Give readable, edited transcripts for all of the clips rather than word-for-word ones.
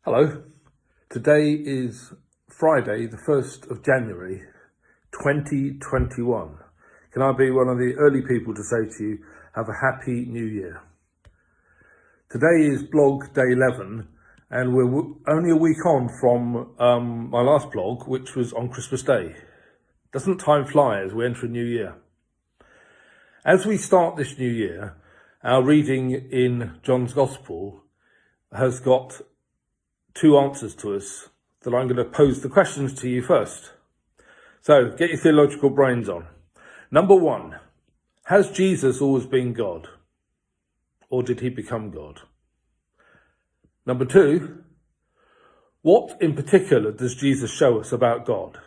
Hello, today is Friday, the 1st of January, 2021. Can I be one of the early people to say to you, have a happy new year? Today is blog day 11, and we're only a week on from my last blog, which was on Christmas Day. Doesn't time fly as we enter a new year? As we start this new year, our reading in John's Gospel has got two answers to us that I'm going to pose the questions to you first. So get your theological brains on. Number one, has Jesus always been God? Or did he become God? Number two, what in particular does Jesus show us about God?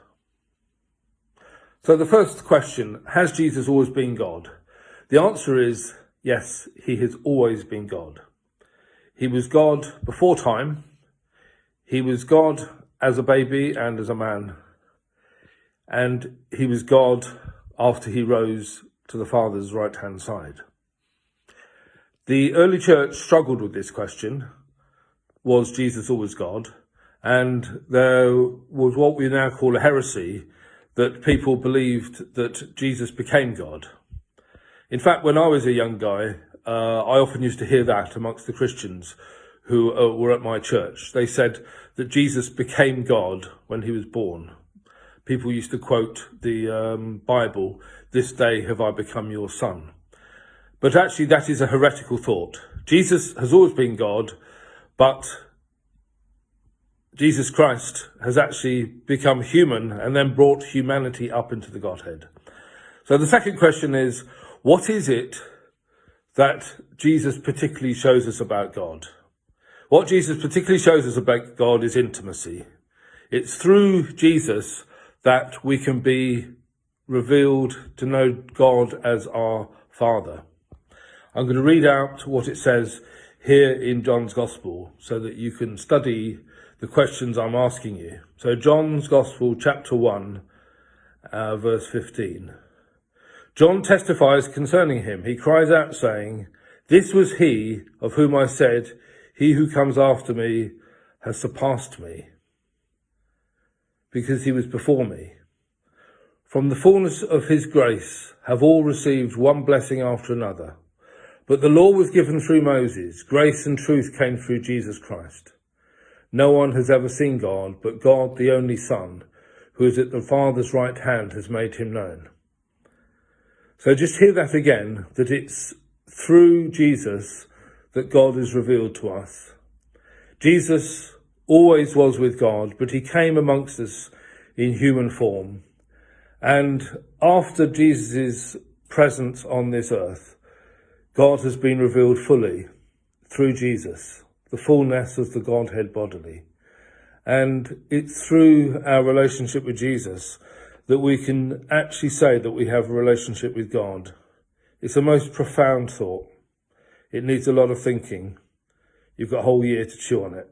So the first question, has Jesus always been God? The answer is yes, he has always been God. He was God before time. He was God as a baby and as a man. And he was God after he rose to the Father's right-hand side. The early church struggled with this question. Was Jesus always God? And there was what we now call a heresy, that people believed that Jesus became God. In fact, when I was a young guy, I often used to hear that amongst the Christians who were at my church. They said that Jesus became God when he was born. People used to quote the Bible, "This day have I become your son." But actually that is a heretical thought. Jesus has always been God, but Jesus Christ has actually become human and then brought humanity up into the Godhead. So the second question is, what is it that Jesus particularly shows us about God? What Jesus particularly shows us about God is intimacy. It's through Jesus that we can be revealed to know God as our Father. I'm going to read out what it says here in John's Gospel so that you can study the questions I'm asking you. So John's Gospel, chapter 1, verse 15. John testifies concerning him. He cries out saying, "This was he of whom I said, 'He who comes after me has surpassed me, because he was before me.' From the fullness of his grace have all received one blessing after another. But the law was given through Moses. Grace and truth came through Jesus Christ. No one has ever seen God, but God, the only Son, who is at the Father's right hand, has made him known." So just hear that again, that it's through Jesus that God is revealed to us. Jesus always was with God, but he came amongst us in human form. And after Jesus' presence on this earth, God has been revealed fully through Jesus, the fullness of the Godhead bodily. And it's through our relationship with Jesus that we can actually say that we have a relationship with God. It's a most profound thought. It needs a lot of thinking. You've got a whole year to chew on it.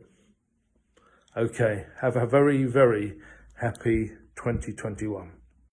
Okay, have a very, very happy 2021.